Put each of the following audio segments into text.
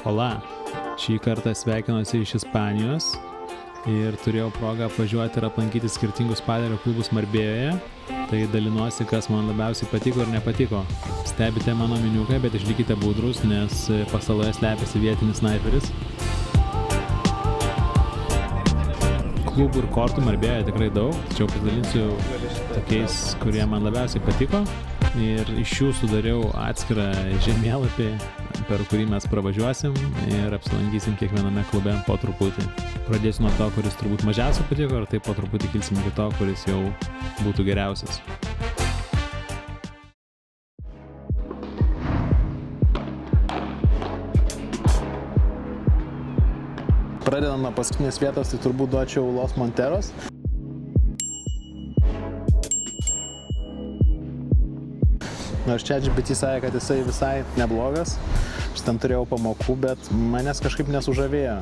Hola. Šį kartą sveikinuosi iš Ispanijos ir turėjau progą apvažiuoti ir aplankyti skirtingus padelių klubus Marbėjoje. Tai dalinuosi, kas man labiausiai patiko ir nepatiko. Stebite mano miniuką, bet išlikite budrus, nes pasaloje slepiasi vietinis snaiperis. Klubų ir kortų Marbėjoje tikrai daug, tačiau pasidalinsiu tokiais, kurie man labiausiai patiko. Ir iš jų sudariau atskirą žemėlapį, per kurį mes pravažiuosim ir apsilankysim kiekviename klube po truputį. Pradėsiu nuo to, kuris turbūt mažiausiai patiko, ir taip po truputį kilsim iki to, kuris jau būtų geriausias. Pradedant nuo paskutinės vietos, tai turbūt duočiau Los Monteros. Nors ChatGPT sakė, kad jisai visai neblogas. Aš ten turėjau pamokų, bet manęs kažkaip nesužavėjo.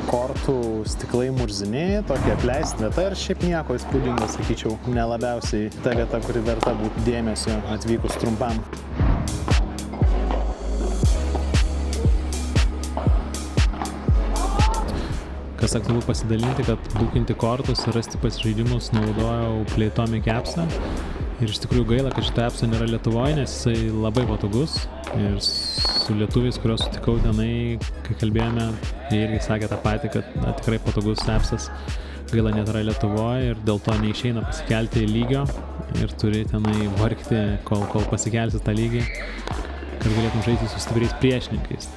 Kortų stiklai murziniai, tokia apleista vieta ir šiaip nieko įspūdingo, sakyčiau. Nelabiausiai ta vieta, kuri verta būti dėmesio atvykus trumpam. Kas aktualu pasidalinti, kad bukinti kortus ir rasti pasižaidimus naudojau Playtomic appsą. Ir iš tikrųjų gaila, kad šitą appsą nėra Lietuvoje, nes jisai labai patogus. Ir su lietuviais, kuriuos sutikau tenai, kai kalbėjome, jie irgi sakė tą patį, kad tikrai patogus appsas. Gaila nėra Lietuvoje ir dėl to neišeina pasikelti į lygio ir turi tenai vargti, kol pasikelsi tą lygį, kad galėtum žaisti su stipriais priešininkais.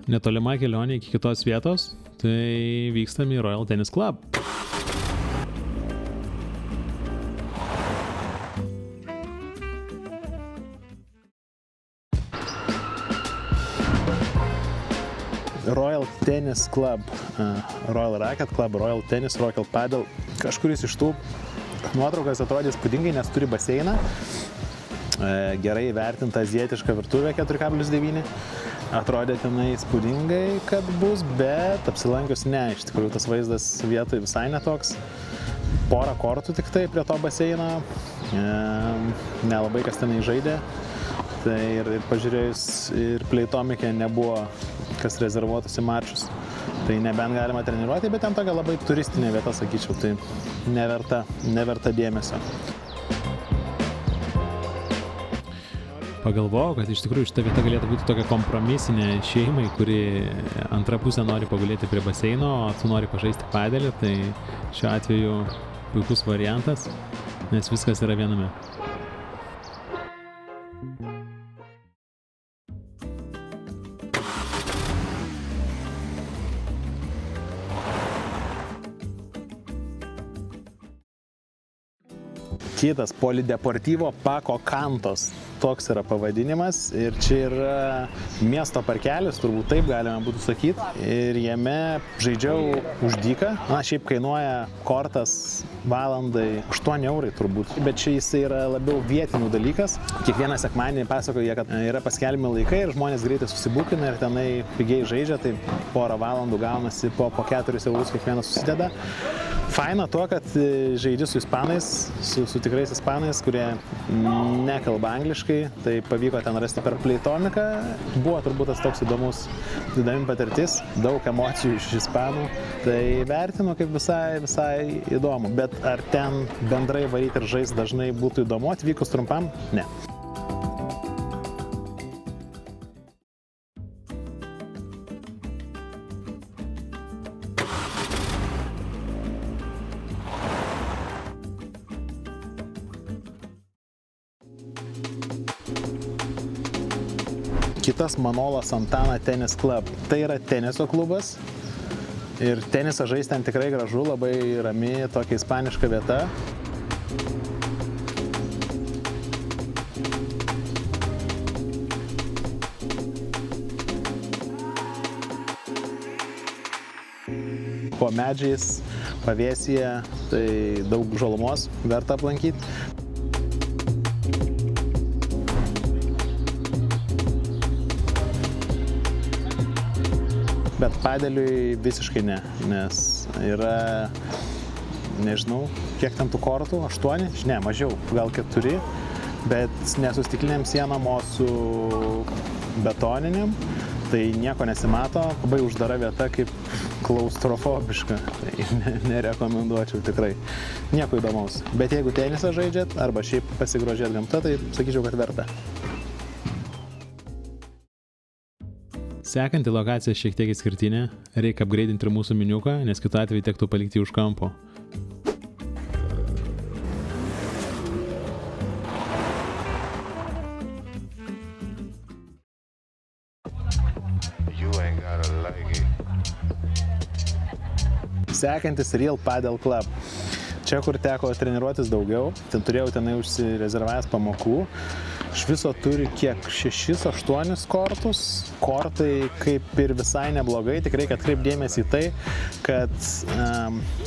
Netolima kelionė iki kitos vietos, tai vykstam į Royal Tennis Club. Royal Tennis Club, Royal Racket Club, Royal Tennis, Royal Padel. Kažkuris iš tų nuotraukas atrodė įspūdingai, nes turi baseiną. Gerai įvertinta azijietiška virtuvė 4,9. Atrodė tenai įspūdingai, kad bus, bet apsilankius ne. Iš tikrųjų, tas vaizdas vietoj visai netoks. Porą kortų tik tai prie to baseino. Nelabai kas tenai žaidė. Tai ir pažiūrėjus, ir Playtomic'e nebuvo kas rezervuotųsi mačus. Tai nebent galima treniruoti, bet ten tokia labai turistinė vieta, sakyčiau. Tai neverta dėmesio. Pagalvojau, kad iš tikrųjų šita vieta galėtų būti tokia kompromisinė šeimai, kuri antra pusė nori pagulėti prie baseino, o tu nori pažaisti padelį, tai šiuo atveju puikus variantas, nes viskas yra viename. Kitas Polideportivo Paco Cantos. Toks yra pavadinimas ir čia yra miesto parkelis, turbūt taip galima būtų sakyti. Ir jame žaidžiau už dyką. Šiaip kainuoja kortas valandai 8 eurai turbūt. Bet čia jisai yra labiau vietinių dalykas. Kiekvieną sekmadienį pasakoja, kad yra paskelbimi laikai ir žmonės greitai susibukina ir tenai pigiai žaidžia. Tai porą valandų gaunasi po 4 eurus kiekvienas susideda. Faina tuo, kad žaidži su ispanais, su tikrais ispanais, kurie nekalba angliškai, tai pavyko ten rasti per Playtomic'ą. Buvo turbūt tas toks įdomi patirtis, daug emocijų iš ispanų, tai vertinu kaip visai įdomu. Bet ar ten bendrai varyti ir žaisti dažnai būtų įdomu atvykus trumpam? Ne. Kitas Manolo Santana Tennis Club. Tai yra teniso klubas ir tenisą žaisti ten tikrai gražu, labai rami, tokia ispaniška vieta. Po medžiais, pavėsyje, tai daug žalumos, verta aplankyti. Bet padeliui visiškai ne, nes yra, nežinau, kiek ten tų kortų, 8, ne, mažiau, gal 4. bet ne su stikliniam sienom, o su betoniniam. Tai nieko nesimato, labai uždara vieta, kaip klaustrofobiška. Tai nerekomenduočiau tikrai. Nieko įdomaus. Bet jeigu tenisą žaidžiat arba šiaip pasigrožėt gamta, tai sakyčiau, kad verta. Sekanti lokacija šiek tiek išskirtinė. Reikia upgrade'inti ir mūsų miniuką, nes kitu atveju tektų palikti už kampo. Sekantis Real Padel Club. Čia, kur teko treniruotis daugiau, ten turėjau tenai užsirezervavęs pamokų. Iš viso turi kiek 6-8 kortus. Kortai kaip ir visai neblogai, tik reikia atkreipti dėmesį į tai, kad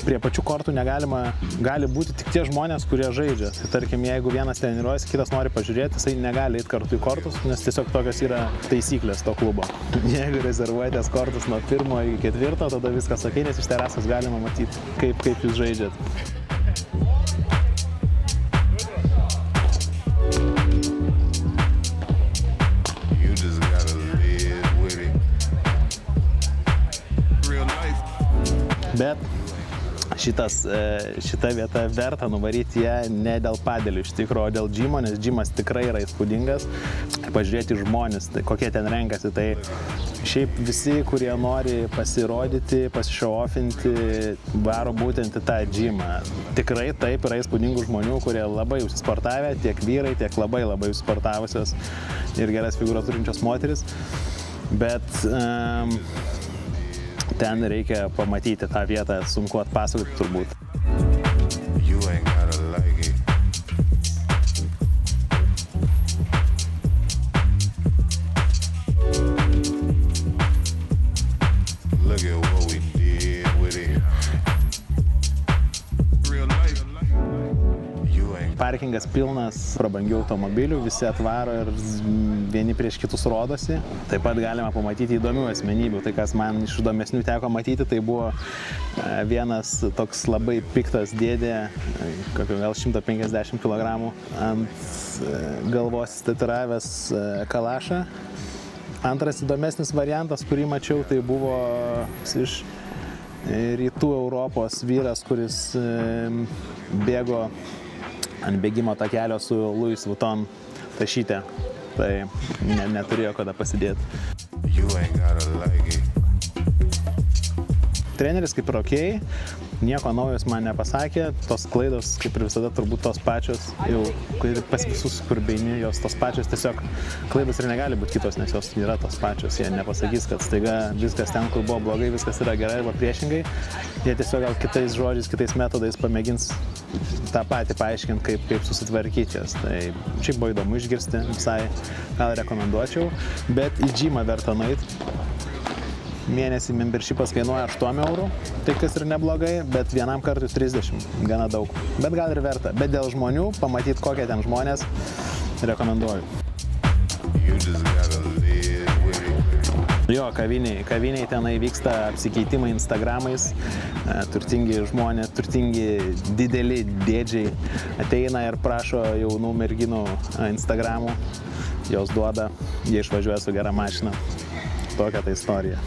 prie pačių kortų gali būti tik tie žmonės, kurie žaidžia. Tai tarkim, jeigu vienas treniruojasi, kitas nori pažiūrėti, jisai negali eiti kartu į kortus, nes tiesiog tokios yra taisyklės to klubo. Jeigu rezervuojatės kortus nuo 1 iki 4, tada viskas okei, nes iš terasos galima matyti, kaip jūs žaidžiat. Bet šita vieta verta nuvaryti ją ne dėl padelių iš tikrųjų, o dėl džimo, nes džimas tikrai yra įspūdingas. Pažiūrėti žmonės, tai kokie ten renkasi, tai šiaip visi, kurie nori pasirodyti, pasišauofinti, varo būtent į tą džimą. Tikrai taip yra įspūdingų žmonių, kurie labai užsisportavę, tiek vyrai, tiek labai užsisportavusios ir geras figūras turinčios moteris. Bet ten reikia pamatyti tą vietą, sunku atpasakoti turbūt. Parkingas pilnas prabangių automobilių, visi atvaro ir vieni prieš kitus rodosi. Taip pat galima pamatyti įdomių asmenybių. Tai, kas man iš įdomesnių teko matyti, tai buvo vienas toks labai piktas dėdė, gal 150 kg ant galvos tatuiravęs kalašą. Antras įdomesnis variantas, kurį mačiau, tai buvo iš rytų Europos vyras, kuris bėgo ant bėgimo takelio su Louis Vuitton tašyte. Tai neturėjo kada pasidėti. Treneris kaip ir okei, nieko naujos man nepasakė, tos klaidos kaip ir visada turbūt tos pačios, jau pas visus kur beini, jos tos pačios, tiesiog klaidos ir negali būti kitos, nes jos yra tos pačios, jie nepasakys, kad staiga viskas ten, kur buvo blogai, viskas yra gerai arba priešingai, jie tiesiog gal kitais žodžiais, kitais metodais pamėgins tą patį paaiškinti, kaip susitvarkyti jas. Tai šiaip buvo įdomu išgirsti, visai gal rekomenduočiau, bet į džimą verta nueiti. Mėnesį membershipas kainuoja 8 eurų, tai kas ir neblogai, bet vienam kartui 30, gana daug. Bet gal ir verta, bet dėl žmonių, pamatyti kokie ten žmonės, rekomenduoju. Jo, kaviniai tenai vyksta apsikeitimai Instagramais, turtingi žmonės, turtingi dideli dėdžiai ateina ir prašo jaunų merginų Instagramų, jos duoda, jie išvažiuoja su gera mašina. Tokia ta istorija.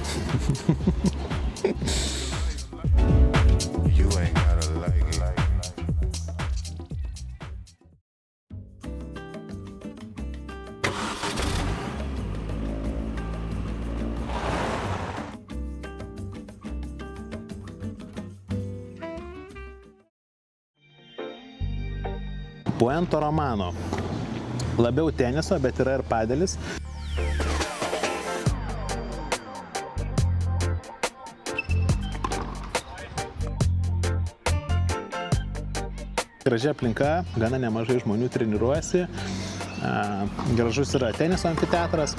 Puento Romano. Labiau teniso, bet yra ir padelis. Graži aplinka, gana nemažai žmonių treniruojasi. Gražus yra teniso amfiteatras.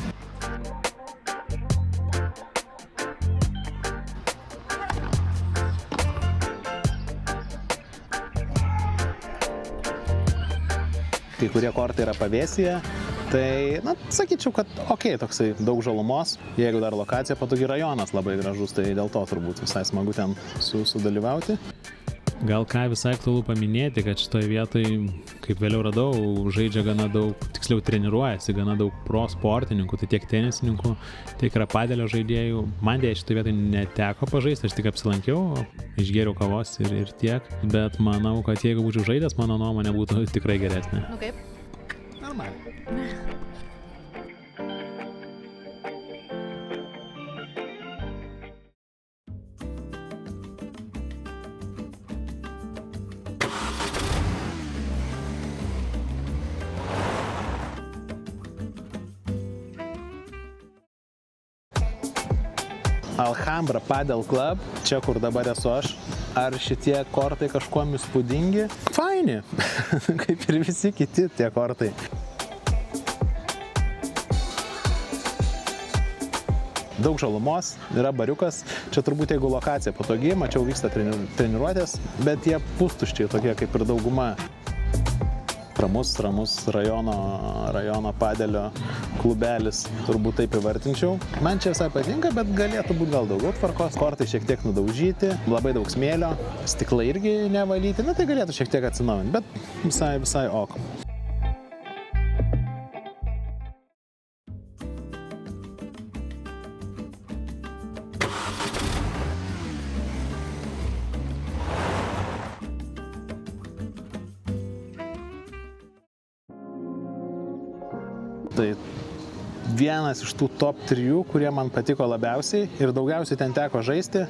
Kai kurie kortai yra pavėsyje, tai, sakyčiau, kad okei, toksai daug žalumos. Jeigu dar lokacija patogi, rajonas labai gražus, tai dėl to turbūt visai smagu ten sudalyvauti. Gal ką visai aktualu paminėti, kad šitoje vietoje, kaip vėliau radau, žaidžia gana daug, tiksliau treniruojasi gana daug pro sportininkų, tai tiek tenisininkų, tiek yra padelio žaidėjų. Man dėja šitoje vietoje neteko pažaisti, aš tik apsilankiau, išgėriau kavos ir tiek, bet manau, kad jeigu būčiau žaidęs, mano nuomonė būtų tikrai geresnė. Nu kaip? Normaliai. Alhambra Padel Club, čia kur dabar esu aš. Ar šitie kortai kažkuom įspūdingi? Faini, kaip ir visi kiti tie kortai. Daug žalumos, yra bariukas. Čia turbūt jeigu lokacija patogi, mačiau vyksta treniruotės, bet jie pustuščiai tokie kaip ir dauguma. Ramus rajono padelio klubelis, turbūt taip įvartinčiau. Man čia visai patinka, bet galėtų būti gal daugiau tvarkos. Kortai šiek tiek nudaužyti, labai daug smėlio, stiklai irgi nevalyti, tai galėtų šiek tiek atsinaujinti, bet visai ok. Tai vienas iš tų top 3, kurie man patiko labiausiai ir daugiausiai ten teko žaisti,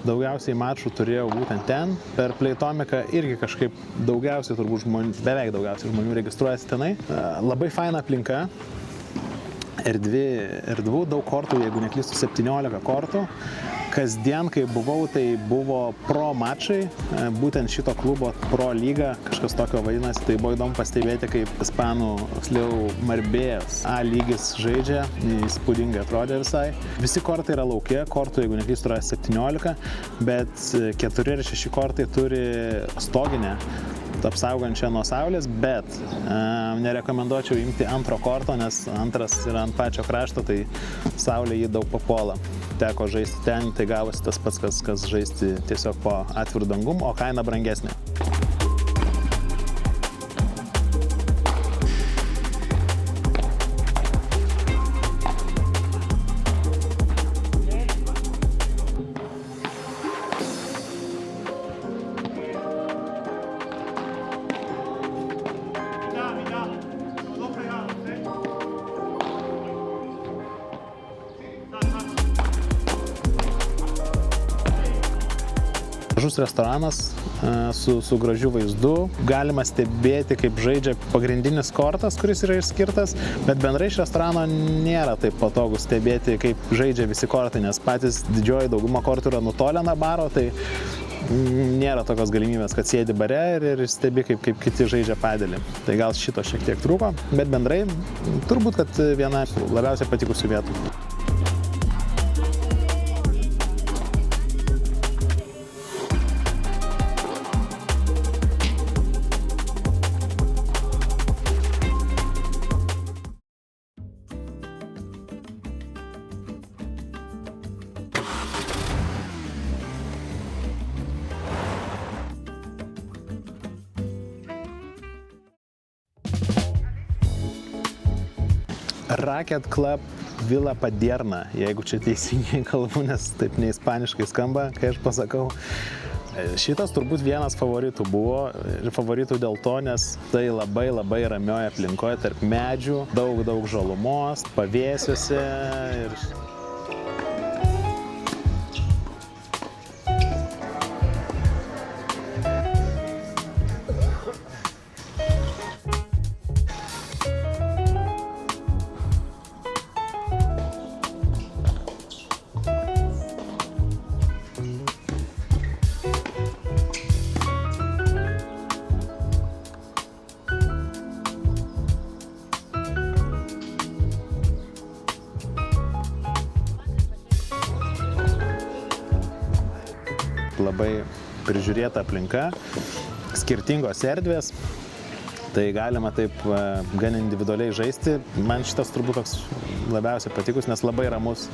daugiausiai mačų turėjau būtent ten. Per Playtomiką irgi kažkaip daugiausiai turbūt žmonių, beveik daugiausiai žmonių registruojasi tenai. Labai faina aplinka, erdvų, daug kortų, jeigu neklystu 17 kortų. Kasdien, kai buvau, tai buvo pro mačai, būtent šito klubo pro lyga, kažkas tokio vadinasi, tai buvo įdomu pastebėti, kaip ispanų, tiksliau Marbėjos A lygis žaidžia, įspūdingai atrodė visai. Visi kortai yra lauke, kortų, jeigu neklystu, yra 17, bet 4 ir 6 kortai turi stoginę, apsaugančią nuo saulės, bet nerekomenduočiau imti antro korto, nes antras yra ant pačio krašto, tai saulė jį daug papuola. Teko žaisti ten, tai gavosi tas pats, kas žaisti tiesiog po atvirų dangum, o kaina brangesnė. Gražus restoranas su gražiu vaizdu. Galima stebėti, kaip žaidžia pagrindinis kortas, kuris yra išskirtas, bet bendrai iš restorano nėra taip patogu stebėti, kaip žaidžia visi kortai, nes patys didžioji dauguma kortų yra nutolę nuo baro, tai nėra tokios galimybės, kad sėdi bare ir stebi, kaip kiti žaidžia padelį. Tai gal šito šiek tiek trūko, bet bendrai turbūt, kad viena labiausiai patikusių vietų. Racket Club Villa Padierna, jeigu čia teisingai kalbu, nes taip neispaniškai skamba, kai aš pasakau. Šitas turbūt vienas favoritų buvo ir favoritų dėl to, nes tai labai ramioje aplinkoje tarp medžių, daug žalumos, pavėsiuose ir... Labai prižiūrėta aplinka, skirtingos erdvės, Tai galima taip gan individualiai žaisti. Man šitas turbūt toks labiausiai patikus, nes labai ramus.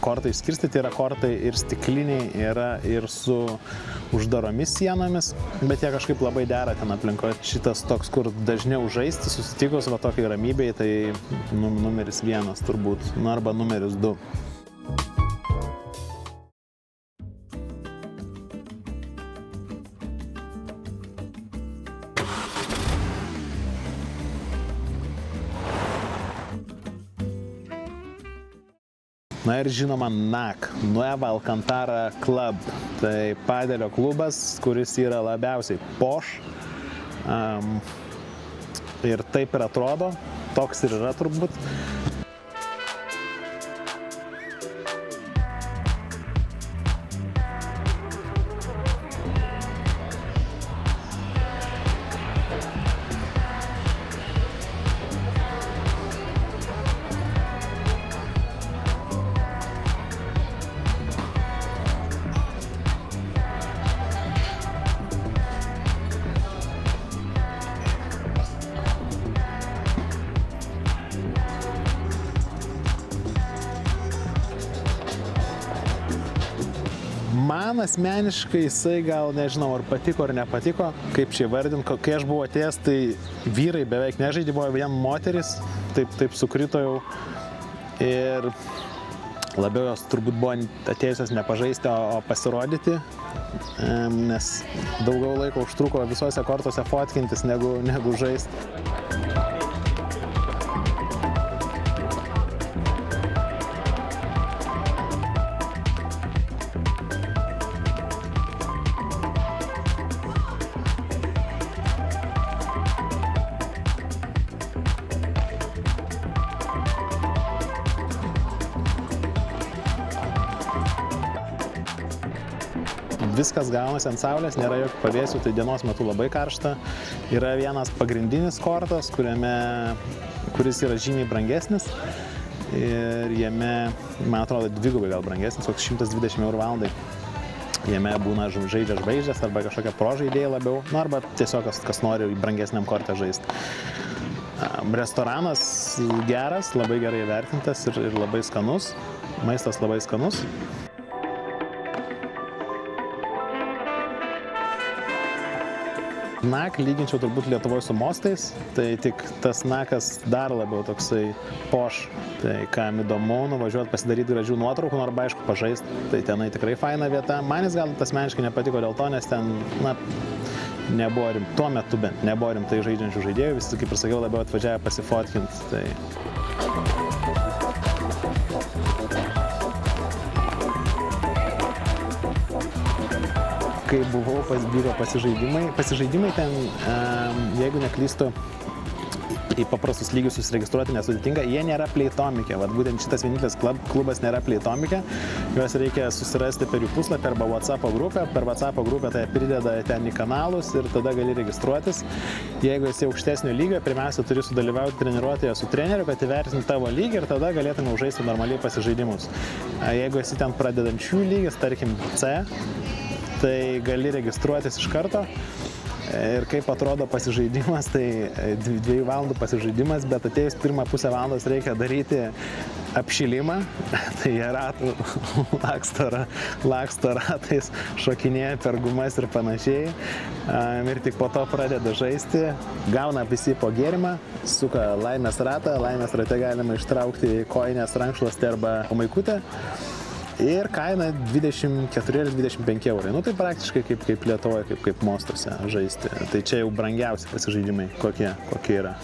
Kortai skirstyti yra kortai ir stikliniai, yra ir su uždaromis sienomis, bet jie kažkaip labai dera ten aplinkoje. Šitas toks, kur dažniau žaisti, susitikus va tokiai ramybei, tai numeris 1 turbūt, arba numeris 2. Na ir žinoma NAC, Nueva Alcantara Club, tai padelio klubas, kuris yra labiausiai poš. Ir taip ir atrodo, toks ir yra turbūt. Man asmeniškai jisai gal nežinau, ar patiko ar nepatiko, kaip čia įvardint, kai aš buvau atėjęs, tai vyrai beveik nežaidė, buvo vien moteris, taip sukrito jau ir labiau jos turbūt buvo atėjusios ne pažaisti, o pasirodyti, nes daugiau laiko užtruko visose kortose fotkintis negu žaisti. Viskas gaunasi ant saulės, nėra jokių pavėsių, tai dienos metu labai karšta. Yra vienas pagrindinis kortas, kuris yra žymiai brangesnis ir jame, man atrodo, dvigubai gal brangesnis, koks 120 € valandai. Jame būna žaidžia žvaigždės arba kažkokie pro žaidėjai labiau, arba tiesiog kas nori brangesniam korte žaisti. Restoranas geras, labai gerai vertintas ir labai skanus, maistas labai skanus. NAC lyginčiau turbūt Lietuvoje su Mostais, tai tik tas NAC'as dar labiau toksai poš. Tai kam įdomu, nuvažiuoti pasidaryti gražių nuotraukų, arba aišku pažaisti, tai tenai tikrai faina vieta. Man jis gal asmeniškai nepatiko dėl to, nes ten, nebuvo tuo metu bent, nebuvo rimtai žaidžiančių žaidėjų, visi, kaip ir sakiau, labiau atvažiavę pasifotkinti. Tai... Kai buvau vyko pasižaidimai ten, jeigu neklystu, į paprastus lygius susiregistruoti nesudėtinga, jie nėra pleitomike, būtent šitas vienintelis klubas nėra pleitomike, juos reikia susirasti per jų puslapį arba WhatsApp grupę, per WhatsApp grupę tai prideda ten į kanalus ir tada gali registruotis. Jeigu esi aukštesnio lygio, pirmiausia turi sudalyvauti treniruotėje su treneriu, kad įvertinti tavo lygį ir tada galėtume žaisti normaliai pasižaidimus. Jeigu esi ten pradedančių lygis, tarkim C, tai gali registruotis iš karto ir kaip atrodo pasižaidimas, tai 2 valandų pasižaidimas, bet atėjus pirmą pusę valandos reikia daryti apšilimą, tai jie ratų laksto ratais, šokinėja per gumas ir panašiai ir tik po to pradeda žaisti, gauna visi po gėrimą, suka laimės ratą, laimės rate galima ištraukti kojinės, rankšluostį arba maikutę. Ir kaina 24 ar 25 €. Tai praktiškai kaip Lietuvoje, kaip Mostuose žaisti. Tai čia jau brangiausi pasižaidimai, kokie yra.